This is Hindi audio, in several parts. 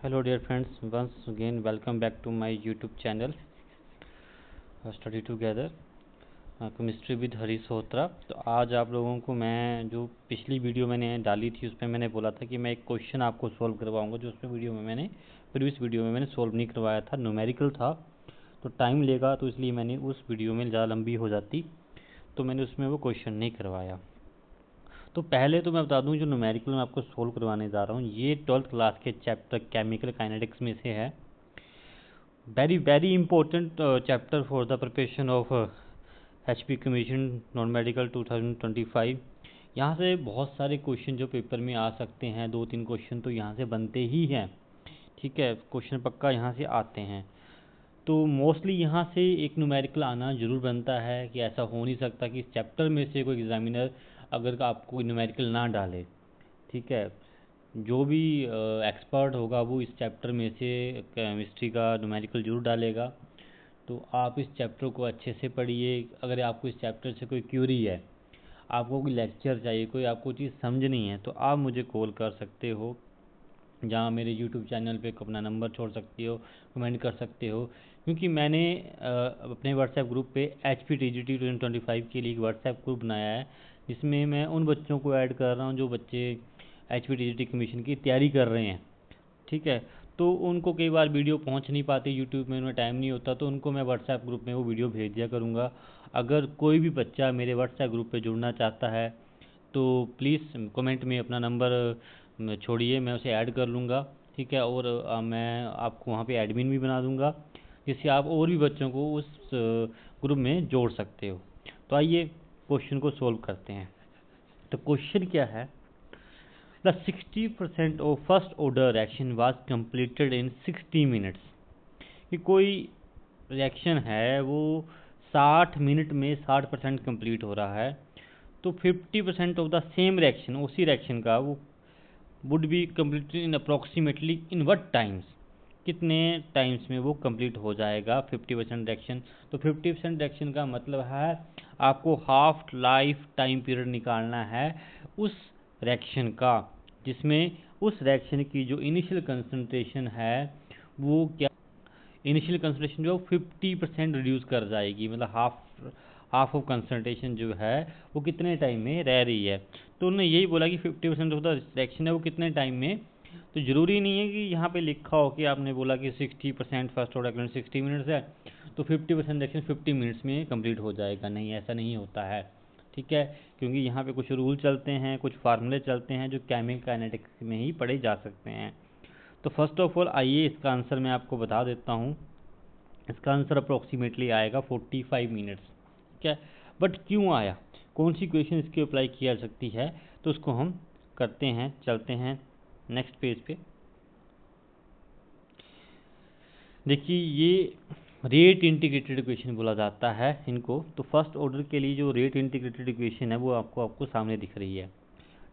Hello dear friends, once again welcome back to my YouTube channel Study Together chemistry with Harish Sotra. तो आज आप लोगों को मैं जो पिछली वीडियो मैंने डाली थी उसमें मैंने बोला था कि मैं एक क्वेश्चन आपको सॉल्व करवाऊंगा जो उसमें प्रीवियस वीडियो में मैंने सॉल्व नहीं करवाया था, न्यूमेरिकल था तो टाइम लेगा, तो इसलिए मैंने उस वीडियो में ज़्यादा लंबी हो जाती तो मैंने उसमें वो क्वेश्चन नहीं करवाया। तो पहले तो मैं बता दूं जो न्यूमेरिकल मैं आपको सोल्व करवाने जा रहा हूँ ये 12th क्लास के चैप्टर केमिकल काइनेटिक्स में से है। Very important chapter for the preparation of HP commission non medical 2025। यहाँ से बहुत सारे क्वेश्चन जो पेपर में आ सकते हैं, 2-3 क्वेश्चन तो यहाँ से बनते ही हैं। ठीक है, क्वेश्चन पक्का यहाँ से आते हैं। तो मोस्टली यहाँ से एक न्यूमेरिकल आना जरूर बनता है कि ऐसा हो नहीं सकता कि इस चैप्टर में से कोई एग्जामिनर अगर आपको न्यूमेरिकल ना डाले। ठीक है, जो भी एक्सपर्ट होगा वो इस चैप्टर में से केमिस्ट्री का न्यूमेरिकल जरूर डालेगा। तो आप इस चैप्टर को अच्छे से पढ़िए। अगर आपको इस चैप्टर से कोई क्यूरी है, आपको कोई लेक्चर चाहिए, कोई आपको चीज़ समझ नहीं है, तो आप मुझे कॉल कर सकते हो, जहाँ मेरे यूट्यूब चैनल पे अपना नंबर छोड़ सकते हो, कमेंट कर सकते हो। क्योंकि मैंने अपने व्हाट्सएप ग्रुप पे HPTGT 2025 के लिए एक व्हाट्सएप ग्रुप बनाया है जिसमें मैं उन बच्चों को ऐड कर रहा हूँ जो बच्चे HPTGT कमीशन की तैयारी कर रहे हैं। ठीक है, तो उनको कई बार वीडियो पहुंच नहीं पाती यूट्यूब में, उन्हें टाइम नहीं होता, तो उनको मैं व्हाट्सएप ग्रुप में वो वीडियो भेज दिया करूँगा। अगर कोई भी बच्चा मेरे व्हाट्सएप ग्रुप पे जुड़ना चाहता है तो प्लीज़ कमेंट में अपना नंबर छोड़िए, मैं उसे ऐड कर लूँगा। ठीक है, और मैं आपको वहाँ पे एडमिन भी बना दूँगा जिससे आप और भी बच्चों को उस ग्रुप में जोड़ सकते हो। तो आइए क्वेश्चन को सोल्व करते हैं। तो क्वेश्चन क्या है, The 60% of first order reaction was completed in 60 minutes। कि कोई रिएक्शन है वो 60 मिनट में 60% कंप्लीट हो रहा है, तो 50% ऑफ द सेम रिएक्शन, उसी रिएक्शन का वो would be completed in approximately in what times, कितने टाइम्स में वो कंप्लीट हो जाएगा 50% रिएक्शन। तो 50% रिएक्शन का मतलब है आपको हाफ लाइफ टाइम पीरियड निकालना है उस रिएक्शन का, जिसमें उस रिएक्शन की जो इनिशियल कंसंट्रेशन है वो क्या, इनिशियल कंसंट्रेशन जो 50% रिड्यूस कर जाएगी, मतलब हाफ ऑफ कंसंट्रेशन जो है वो कितने टाइम में रह रही है। तो उन्होंने यही बोला कि 50% ऑफ द रिएक्शन है वो कितने टाइम में। तो ज़रूरी नहीं है कि यहाँ पे लिखा हो कि आपने बोला कि 60% फर्स्ट ऑर्डर रिएक्शन 60 मिनट्स है तो 50% रिएक्शन 50 मिनट्स में कंप्लीट हो जाएगा। नहीं, ऐसा नहीं होता है। ठीक है, क्योंकि यहाँ पे कुछ रूल चलते हैं, कुछ फार्मूले चलते हैं जो केमिकल काइनेटिक्स में ही पढ़े जा सकते हैं। तो फर्स्ट ऑफ ऑल आइए इसका आंसर मैं आपको बता देता हूँ। इसका आंसर अप्रोक्सीमेटली आएगा 45 मिनट्स। ठीक है, बट क्यों आया, कौन सी इक्वेशन इसकी अप्लाई की जा सकती है, तो उसको हम करते हैं, चलते हैं नेक्स्ट पेज पे। देखिए ये रेट इंटीग्रेटेड इक्वेशन बोला जाता है इनको। तो फर्स्ट ऑर्डर के लिए जो रेट इंटीग्रेटेड इक्वेशन है वो आपको सामने दिख रही है।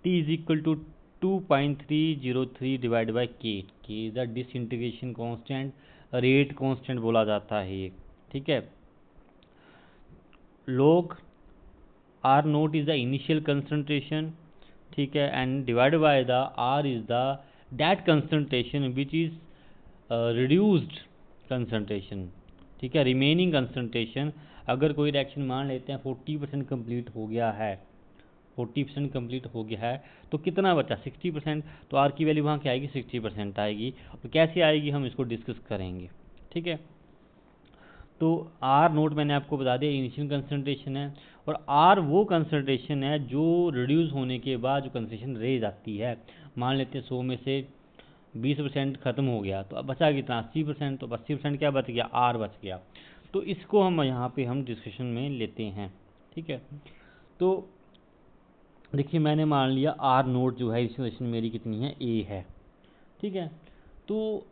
T is equal to 2.303 divide by k the disintegration constant, rate constant बोला जाता है ये। ठीक है, log R naught is the initial concentration. ठीक है, and divide by the R is the that concentration which is reduced concentration. ठीक है, रिमेनिंग कंसंट्रेशन। अगर कोई रिएक्शन मान लेते हैं 40% कंप्लीट हो गया है, 40% कंप्लीट हो गया है तो कितना बचा 60%, तो आर की वैल्यू वहाँ क्या आएगी 60% आएगी। और कैसे आएगी हम इसको डिस्कस करेंगे। ठीक है, तो आर नोट मैंने आपको बता दिया इनिशियल कंसंट्रेशन है, और आर वो कंसंट्रेशन है जो रिड्यूस होने के बाद जो कंसंट्रेशन रह जाती है। मान लेते हैं 100 में से 20% खत्म हो गया तो अब बचा कितना 80%, तो 80% क्या बच गया, आर बच गया। तो इसको हम यहाँ पे हम डिस्कशन में लेते हैं। ठीक है, तो देखिए मैंने मान लिया आर नोट जो है इक्वेशन मेरी कितनी है, ए है। ठीक है, तो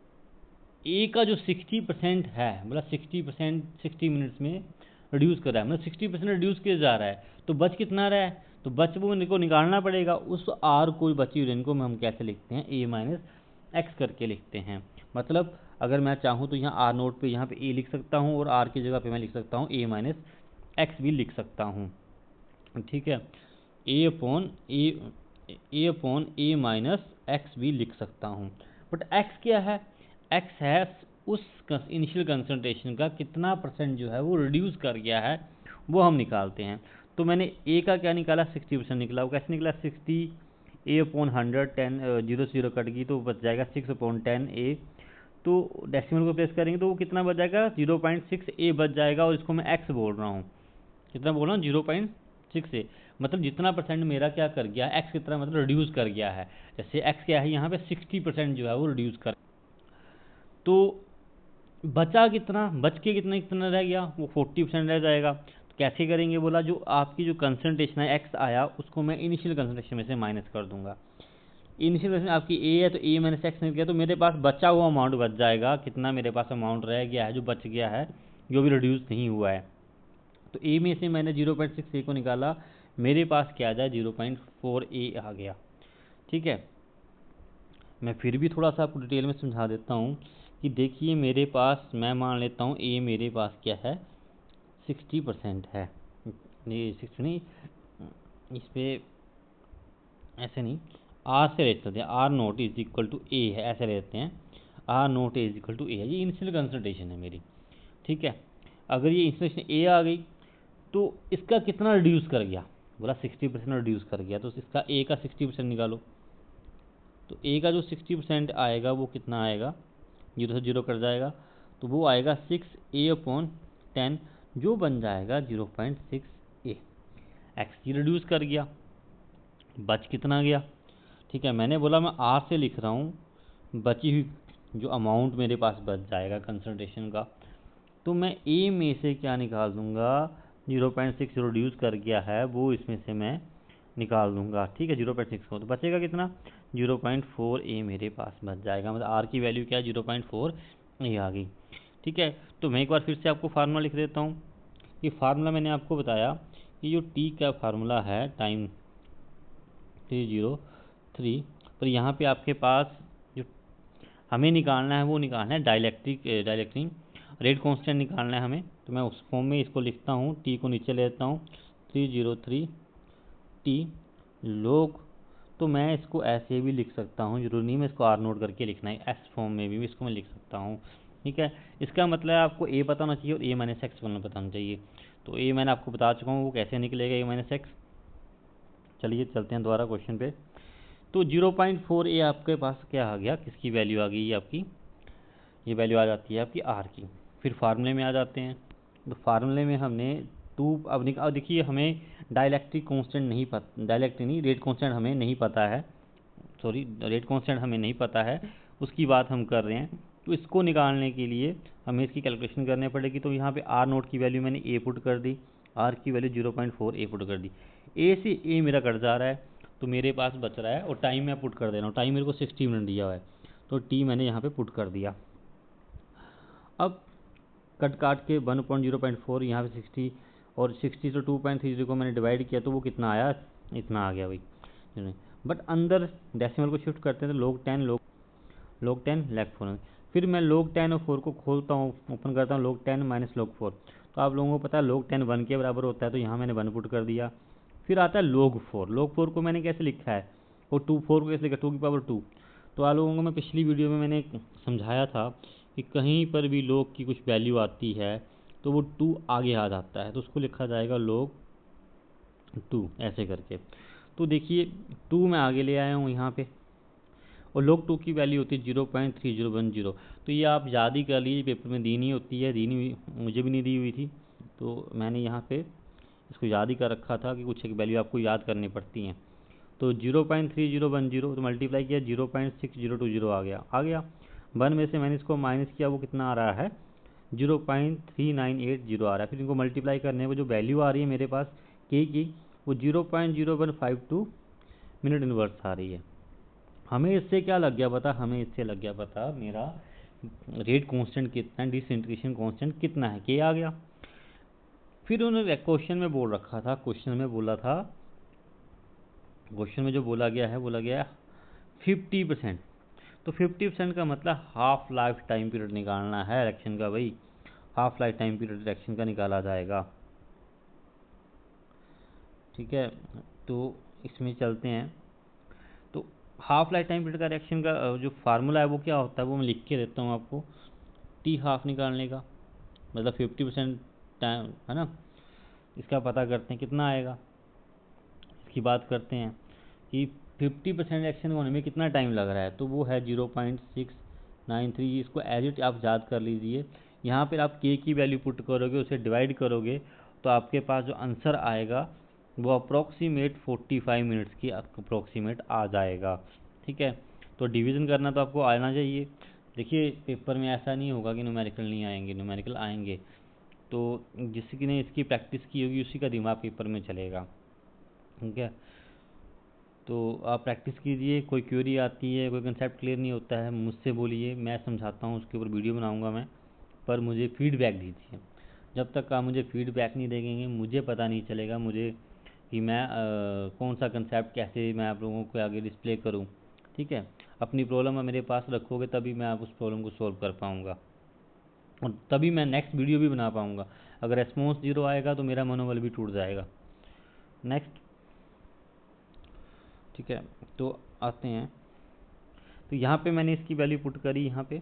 ए का जो 60% है, मतलब 60% 60 मिनट्स में रिड्यूस कर रहा है, मतलब 60% रिड्यूस किया जा रहा है, तो बच कितना रहा है, तो बच वो इनको निकालना पड़ेगा। उस आर को बची हुई इनको हम कैसे लिखते हैं, ए माइनस एक्स करके लिखते हैं। मतलब अगर मैं चाहूँ तो यहाँ आर नोट पे यहाँ पे ए लिख सकता हूँ, और आर की जगह पे मैं लिख सकता हूँ ए माइनस एक्स भी लिख सकता हूँ। ठीक है, ए अपॉन ए माइनस एक्स भी लिख सकता हूँ। बट एक्स क्या है, एक्स है उस इनिशियल कंसंट्रेशन का कितना परसेंट जो है वो रिड्यूस कर गया है, वो हम निकालते हैं। तो मैंने ए का क्या निकाला, 60% निकला। वो कैसे निकला, 60 ए अपॉन 100, 10 जीरो से जीरो कट गई तो बच जाएगा 6 अपॉन 10 ए। तो डेसिमल को प्लेस करेंगे तो वो कितना बच जाएगा, 0.6 ए बच जाएगा। और इसको मैं एक्स बोल रहा हूँ, कितना बोल रहा हूँ, 0.6 ए। मतलब जितना परसेंट मेरा क्या कर गया, एक्स कितना मतलब रिड्यूस कर गया है। जैसे एक्स क्या है यहाँ पे 60% जो है वो रिड्यूस कर, तो बचा कितना, बच के कितना कितना रह गया, वो 40% रह जाएगा। तो कैसे करेंगे, बोला जो आपकी जो कंसनट्रेशन है एक्स आया उसको मैं इनिशियल कंसनट्रेशन में से माइनस कर दूंगा। इनिशियल कंसनट्रेशन आपकी ए है तो ए माइनस एक्स निकल गया, तो मेरे पास बचा हुआ अमाउंट बच जाएगा। कितना मेरे पास अमाउंट रह गया है जो बच गया है, जो भी रिड्यूस नहीं हुआ है। तो ए में से मैंने 0.6 ए को निकाला, मेरे पास क्या आ जाए, 0.4 ए आ गया। ठीक है, मैं फिर भी थोड़ा सा आपको डिटेल में समझा देता हूँ कि देखिए मेरे पास, मैं मान लेता हूँ ए मेरे पास क्या है, 60% है। नहीं 60 नहीं, इस पर ऐसे नहीं, आर से लेते हैं, R naught is equal to A है, ऐसे लेते हैं। R naught is equal to A है, ये इनिशियल कंसंट्रेशन है मेरी। ठीक है, अगर ये इंसुलेशन ए आ गई तो इसका कितना रिड्यूस कर गया, बोला 60% रिड्यूस कर गया, तो इसका ए का 60% निकालो। तो ए का जो 60% आएगा वो कितना आएगा, जीरो से जीरो कट जाएगा, तो वो आएगा 6 ए अपॉन 10, जो बन जाएगा 0.6 ए। एक्स की रिड्यूस कर गया, बच कितना गया। ठीक है, मैंने बोला मैं आर से लिख रहा हूँ, बची हुई जो अमाउंट मेरे पास बच जाएगा कंसंट्रेशन का, तो मैं ए में से क्या निकाल दूंगा, 0.6 जो रिड्यूस कर गया है वो इसमें से मैं निकाल दूंगा। ठीक है, 0.6 को तो बचेगा कितना, 0.4 ए मेरे पास बच जाएगा। मतलब आर की वैल्यू क्या है, 0.4 ए आ गई। ठीक है, तो मैं एक बार फिर से आपको फार्मूला लिख देता हूँ। ये फार्मूला मैंने आपको बताया कि जो टी का फार्मूला है टाइम 303, पर यहाँ पे आपके पास जो हमें निकालना है वो निकालना है डाइलेक्ट्रिक रेट कांस्टेंट निकालना है हमें। तो मैं उस फॉर्म में इसको लिखता हूँ, टी को नीचे ले लेता हूँ, 303 टी लोग। तो मैं इसको ऐसे भी लिख सकता हूँ, जरूरी नहीं मैं इसको आर नोट करके लिखना है, एस फॉर्म में भी इसको मैं लिख सकता हूँ। ठीक है, इसका मतलब आपको ए पता होना चाहिए और ए माइनस एक्स बनना बताना चाहिए। तो ए मैंने आपको बता चुका हूँ वो कैसे निकलेगा, ए माइनस एक्स। चलिए चलते हैं दोबारा क्वेश्चन पे। तो 0.4 ए आपके पास क्या आ गया, किसकी वैल्यू आ गई, ये आपकी, ये वैल्यू आ जाती है आपकी आर की। फिर फार्मूले में आ जाते हैं, तो फार्मूले में हमने टू, अब देखिए हमें डाइलेक्ट्रिक कांस्टेंट नहीं पता, डाइलेक्ट्रिक नहीं, रेट कांस्टेंट हमें नहीं पता है, सॉरी रेट कांस्टेंट हमें नहीं पता है, उसकी बात हम कर रहे हैं। तो इसको निकालने के लिए हमें इसकी कैलकुलेशन करनी पड़ेगी। तो यहाँ पे आर नोट की वैल्यू मैंने ए पुट कर दी, आर की वैल्यू 0.4 ए पुट कर दी। ए से ए मेरा कट जा रहा है, तो मेरे पास बच रहा है, और टाइम मैं पुट कर दे रहा हूँ, टाइम मेरे को 60 मिनट दिया हुआ है, तो टी मैंने यहाँ पे पुट कर दिया। अब कट काट के 1.0.4 यहाँ पे 60, और 60 से 2.30 को मैंने डिवाइड किया तो वो कितना आया, इतना आ गया भाई। बट अंदर डेसिमल को शिफ्ट करते हैं तो log 10 log 4। फिर मैं log 10 और 4 को खोलता हूँ, ओपन करता हूँ, log 10 माइनस log 4। तो आप लोगों को पता है log 10 1 के बराबर होता है, तो यहाँ मैंने 1 पुट कर दिया। फिर आता है log 4 को मैंने कैसे लिखा है, और 4 को कैसे लिखा, 2 की पावर 2। तो आप लोगों को मैं पिछली वीडियो में मैंने समझाया था कि कहीं पर भी log की कुछ वैल्यू आती है तो वो 2 आगे आ जाता है, तो उसको लिखा जाएगा log 2 ऐसे करके। तो देखिए 2 मैं आगे ले आया हूँ यहाँ पे, और log 2 की वैल्यू होती है 0.3010। तो ये आप याद ही कर लीजिए, पेपर में दी नहीं होती है, दी नहीं हुई, मुझे भी नहीं दी हुई थी, तो मैंने यहाँ पे इसको याद ही कर रखा था कि कुछ एक वैल्यू आपको याद करनी पड़ती हैं। तो 0.3010 तो मल्टीप्लाई किया, 0.6020 आ गया 1 में से मैंने इसको माइनस किया, वो कितना आ रहा है, 0.3980 आ रहा है। फिर इनको मल्टीप्लाई करने में जो वैल्यू आ रही है मेरे पास के की, वो 0.0152 मिनट इनवर्स आ रही है। हमें इससे क्या लग गया पता, हमें इससे लग गया पता मेरा रेट कांस्टेंट कितना है, डिसइंटीग्रेशन कांस्टेंट कितना है, के आ गया। फिर उन्होंने क्वेश्चन में बोल रखा था, क्वेश्चन में बोला था, क्वेश्चन में जो बोला गया है, बोला गया 50%। तो 50% का मतलब हाफ लाइफ टाइम पीरियड निकालना है रिएक्शन का भाई, half life time period reaction का निकाला जाएगा। ठीक है, तो इसमें चलते हैं। तो हाफ लाइफ टाइम पीरियड का रिएक्शन का जो फार्मूला है वो क्या होता है, वो मैं लिख के देता हूँ आपको। टी हाफ निकालने का मतलब 50% टाइम है ना, इसका पता करते हैं कितना आएगा। इसकी बात करते हैं कि 50% रिएक्शन होने में कितना टाइम लग रहा है, तो वो है 0.693। इसको एज इट आप याद कर लीजिए। यहाँ पर आप के की वैल्यू पुट करोगे, उसे डिवाइड करोगे, तो आपके पास जो आंसर आएगा वो अप्रोक्सीमेट 45 मिनट्स की अप्रोक्सीमेट आ जाएगा। ठीक है, तो डिवीज़न करना तो आपको आना चाहिए। देखिए पेपर में ऐसा नहीं होगा कि न्यूमेरिकल नहीं आएंगे, न्यूमेरिकल आएंगे। तो जिसकी ने इसकी प्रैक्टिस की होगी उसी का दिमाग पेपर में चलेगा। ठीक है, तो आप प्रैक्टिस कीजिए। कोई क्वेरी आती है, कोई कंसेप्ट क्लियर नहीं होता है, मुझसे बोलिए, मैं समझाता हूँ, उसके ऊपर वीडियो बनाऊँगा मैं। पर मुझे फीडबैक दीजिए। जब तक आप मुझे फीडबैक नहीं देंगे मुझे पता नहीं चलेगा मुझे कि मैं कौन सा कंसेप्ट कैसे मैं आप लोगों को आगे डिस्प्ले करूं। ठीक है, अपनी प्रॉब्लम आप मेरे पास रखोगे तभी मैं आप उस प्रॉब्लम को सॉल्व कर पाऊंगा, और तभी मैं नेक्स्ट वीडियो भी बना पाऊंगा। अगर रेस्पॉन्स जीरो आएगा तो मेरा मनोबल भी टूट जाएगा। नेक्स्ट। ठीक है, तो आते हैं। तो यहाँ पे मैंने इसकी वैल्यू पुट करी यहाँ पे।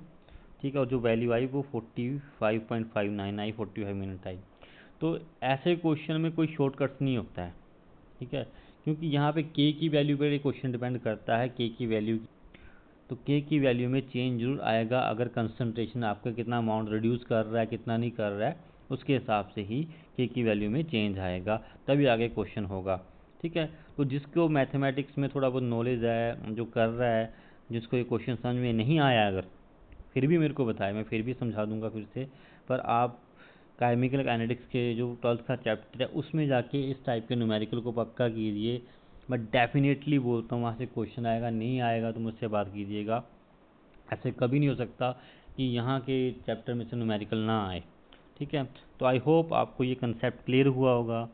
ठीक है, और जो वैल्यू आई वो 45.59 आई, 45 मिनट आई। तो ऐसे क्वेश्चन में कोई शॉर्टकट्स नहीं होता है। ठीक है, क्योंकि यहाँ पे के की वैल्यू पर क्वेश्चन डिपेंड करता है, के की वैल्यू। तो के की वैल्यू में चेंज जरूर आएगा अगर कंसंट्रेशन आपका कितना अमाउंट रिड्यूस कर रहा है, कितना नहीं कर रहा है, उसके हिसाब से ही के की वैल्यू में चेंज आएगा, तभी आगे क्वेश्चन होगा। ठीक है, तो जिसको मैथमेटिक्स में थोड़ा बहुत नॉलेज है, जो कर रहा है, जिसको ये क्वेश्चन समझ में नहीं आया, अगर फिर भी मेरे को बताए, मैं फिर भी समझा दूंगा फिर से। पर आप केमिकल काइनेटिक्स के जो 12th का चैप्टर है उसमें जाके इस टाइप के न्यूमेरिकल को पक्का कीजिए। मैं डेफिनेटली बोलता हूँ वहाँ से क्वेश्चन आएगा, नहीं आएगा तो मुझसे बात कीजिएगा। ऐसे कभी नहीं हो सकता कि यहाँ के चैप्टर में से न्यूमेरिकल ना आए। ठीक है, तो आई होप आपको ये कंसेप्ट क्लियर हुआ होगा,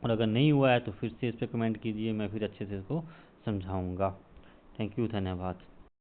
और अगर नहीं हुआ है तो फिर से इस पर कमेंट कीजिए, मैं फिर अच्छे से इसको समझाऊँगा। थैंक यू, धन्यवाद।